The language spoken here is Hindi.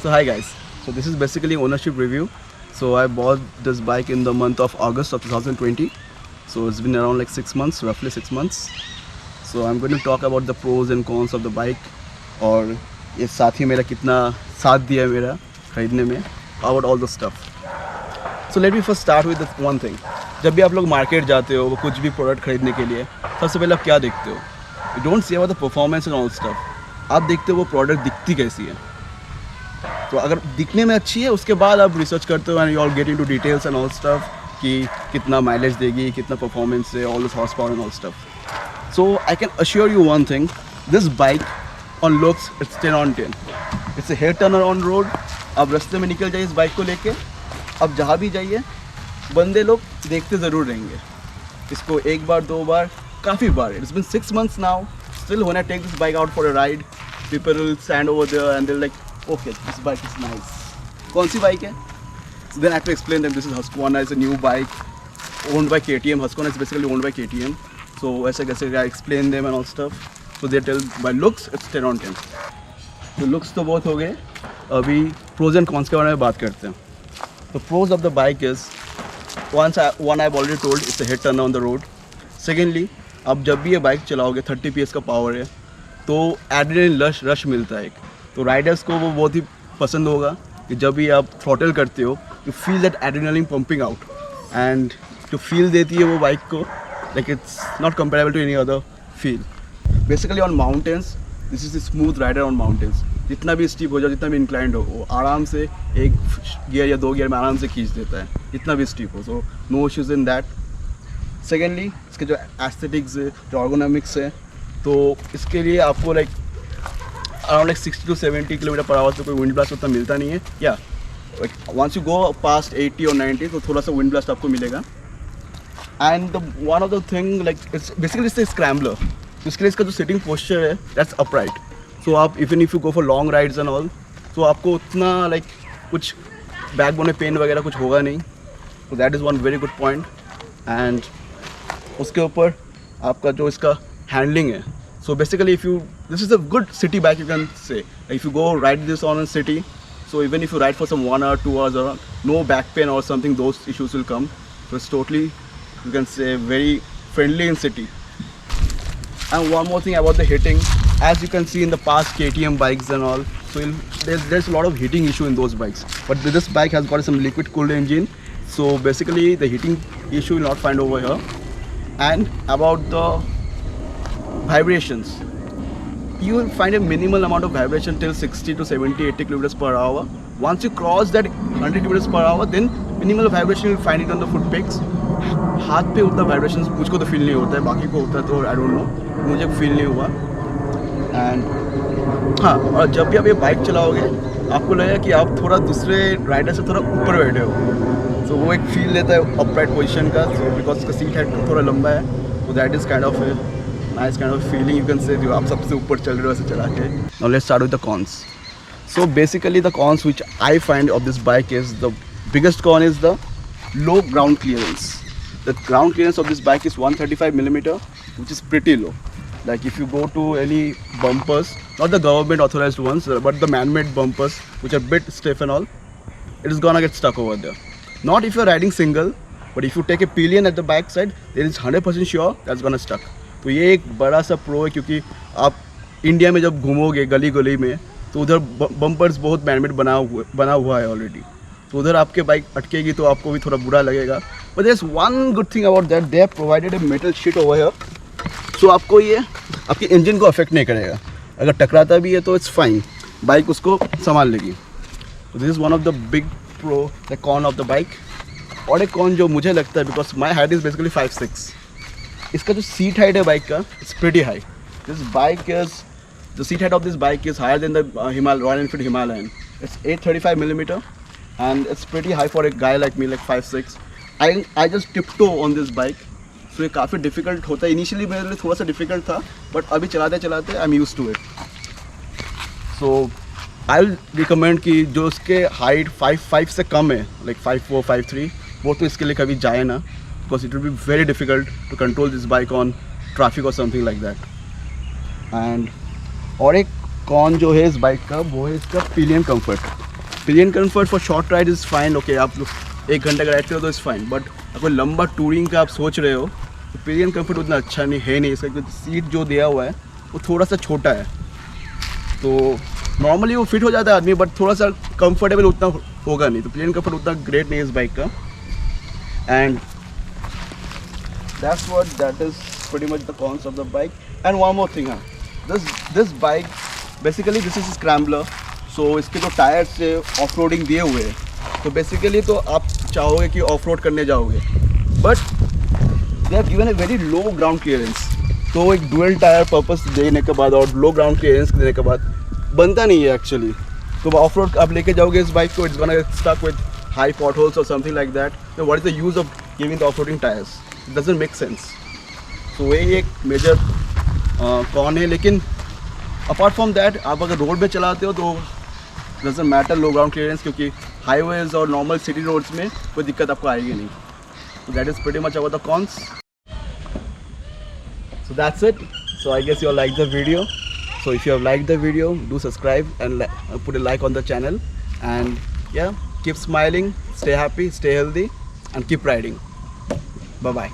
So hi guys, so this is basically ownership review. So I bought this bike in the month of August of 2020. So it's been around like 6 months, roughly 6 months. So I'm going to talk about the pros and cons of the bike और ये साथी मेरा कितना साथ दिया मेरा खरीदने में, about all the stuff. So let me first start with one thing. जब भी आप लोग मार्केट जाते हो वो कुछ भी प्रोडक्ट खरीदने के लिए सबसे पहले आप क्या देखते हो? You don't see about the performance and all stuff. आप देखते हो वो प्रोडक्ट दिखती कैसी है. तो अगर दिखने में अच्छी है उसके बाद आप रिसर्च करते हो and you all get into details and all stuff कि कितना माइलेज देगी, कितना परफॉर्मेंस है, all this horse power and all stuff. So I can assure you one thing, this bike on looks it's 10 on 10. It's a head Turner on road. आप रास्ते में निकल जाइए इस बाइक को लेके, आप जहाँ भी जाइए बंदे लोग देखते ज़रूर रहेंगे इसको, एक बार दो बार काफ़ी बार. It's been 6 months now, still when I take this bike out for a ride people will stand over there and they like okay, this bike is nice. कौन सी बाइक है? So then I have to explain them. This is Husqvarna. It's a new bike owned by KTM. Husqvarna is basically owned by KTM. So ऐसे कैसे I explain them and all stuff. So they tell by looks it's 10 on 10. तो looks तो बहुत हो गए. अभी pros and cons के बारे में बात करते हैं. The pros of the bike is one I've already told, it's a head turner on the road. Secondly, आप जब भी ये बाइक चलाओगे 30 PS का पावर है तो एड्रेनलिन रश मिलता है एक. तो राइडर्स को वो बहुत ही पसंद होगा कि जब भी आप थ्रॉटल करते हो you feel that adrenaline pumping out and जो फील देती है वो बाइक को, like it's not comparable to any other feel. Basically on mountains this is smooth rider on mountains. जितना भी स्टीप हो जाए, जितना भी इंक्लाइंड हो, वो आराम से एक गियर या 2 गियर में आराम से खींच देता है, जितना भी स्टीप हो. So no issues in that. Secondly इसके जो एस्थेटिक्स है, जो अर्गोनॉमिक्स है, तो इसके लिए आपको like around like 60 to 70 kilometre per hour से कोई विंड ब्लास्ट उतना मिलता नहीं है. या वंस यू गो पास्ट 80 और 90 तो थोड़ा सा विंड ब्लास्ट आपको मिलेगा. And the one of the thing like it's basically it's scrambler. इसके लिए इसका जो सिटिंग पोस्चर है दैट्स अपराइट. सो आप even if you go for long rides and all तो आपको उतना लाइक कुछ बैकबोन में पेन वगैरह कुछ होगा नहीं. तो that is one very good point. And उसके ऊपर आपका जो इसका हैंडलिंग है, so basically this is a good city bike you can say. If you go ride this on a city, so even if you ride for some 1 hour 2 hours or no back pain or something, those issues will come. So it's totally, you can say, very friendly in city. And one more thing about the hitting, as you can see in the past KTM bikes and all, so there's a lot of heating issue in those bikes, but this bike has got some liquid cooled engine, so basically the heating issue will not find over here. And about the vibrations, you will find a minimal amount of vibration till 60 to 70 80 kilometers per hour. Once you cross that 100 kilometers per hour, then minimal vibration you will find it on the foot pegs. हाथ पे उतना वाइब्रेशन मुझको तो फील नहीं होता है, बाकी को होता है तो आई डोंट नो, मुझे फील नहीं हुआ. एंड हाँ, और जब भी आप ये बाइक चलाओगे आपको लगेगा कि आप थोड़ा दूसरे राइडर से थोड़ा ऊपर बैठे हो. तो वो एक फील देता है अपराइट पोजिशन का, बिकॉज इसका सीट हेड थोड़ा लंबा है. तो that is kind of A nice kind of feeling, you can say, जो आप सबसे ऊपर चल रहे हो ऐसे चला के. Now let's start with the cons. So basically the cons which I find of this bike is, the biggest con is the low ground clearance. The ground clearance of this bike is 135 millimeter, which is pretty low. Like if you go to any bumpers, not the government authorized ones, but the man-made bumpers which are bit stiff and all, it is gonna get stuck over there. Not if you're riding single, but if you take a pillion at the back side, then it's 100% sure that's gonna stuck. तो ये एक बड़ा सा प्रो है, क्योंकि आप इंडिया में जब घूमोगे गली गली में तो उधर बम्पर्स बहुत मैनमेड बना हुआ है ऑलरेडी. तो उधर आपके बाइक अटकेगी तो आपको भी थोड़ा बुरा लगेगा. But there is one good thing about that, they have provided a metal sheet over here, so आपको ये आपके इंजन को अफेक्ट नहीं करेगा. अगर टकराता भी है तो इट्स फाइन, बाइक उसको संभाल लेगी. तो this is one of the big pro, the con of the bike. और एक कॉन जो मुझे लगता है, because my height is basically 5'6", इसका जो सीट हाइट है बाइक का it's pretty high. This bike is the seat height of this bike is higher than the Royal Enfield Himalayan. It's 835 millimeter and it's pretty high for a guy like me, like 5'6". I just tiptoe on this bike. So ये काफ़ी डिफिकल्ट होता है. इनिशियली मेरे लिए थोड़ा सा डिफिकल्ट था, बट अभी चलाते चलाते I am use to it. So I will recommend कि जो उसके हाइट 5'5" से कम है, लाइक 5'4", 5'3", वो तो इसके लिए कभी जाए ना, because it will be very difficult to control this bike on traffic or something like that. And और एक कॉन जो है इस बाइक का वो है इसका pillion comfort. Pillion comfort for short ride is fine, okay आप 1 घंटे का राइड करो तो इज़ फाइन, बट अगर लंबा टूरिंग का आप सोच रहे हो तो पिलियन कंफर्ट उतना अच्छा नहीं है नहीं। इसका क्योंकि सीट जो दिया हुआ है वो थोड़ा सा छोटा है, तो नॉर्मली वो फिट हो जाता है आदमी, बट थोड़ा सा कंफर्टेबल उतना होगा नहीं, तो पिलियन कंफर्ट उतना ग्रेट नहीं है इस बाइक का। And that is pretty much the cons of the bike. And one more thing, this bike basically this is a scrambler, so इसके जो टायर्स से ऑफ रोडिंग दिए हुए हैं, तो बेसिकली तो आप चाहोगे कि ऑफ रोड करने जाओगे, but they have given a very low ground clearance, तो एक डुअल टायर पर्पस देने के बाद और लो ग्राउंड क्लियरेंस देने के बाद बनता नहीं है एक्चुअली। तो ऑफ रोड आप लेके जाओगे इस बाइक को, it's gonna get stuck with high potholes और समथिंग लाइक दैट, तो what is the use of giving the off roading tyres, it doesn't make sense. तो वही एक मेजर कॉन है, लेकिन अपार्ट फ्रॉम दैट आप अगर रोड पे चलाते हो तो doesn't matter low ground clearance, क्योंकि हाईवेज और नॉर्मल सिटी रोड्स में कोई दिक्कत आपको आएगी नहीं। So that is pretty much about the cons. So that's it. So I guess you all liked the video. So if you have liked the video, do subscribe and put a like on the channel. And yeah, keep smiling, stay happy, stay healthy, and keep riding. Bye bye.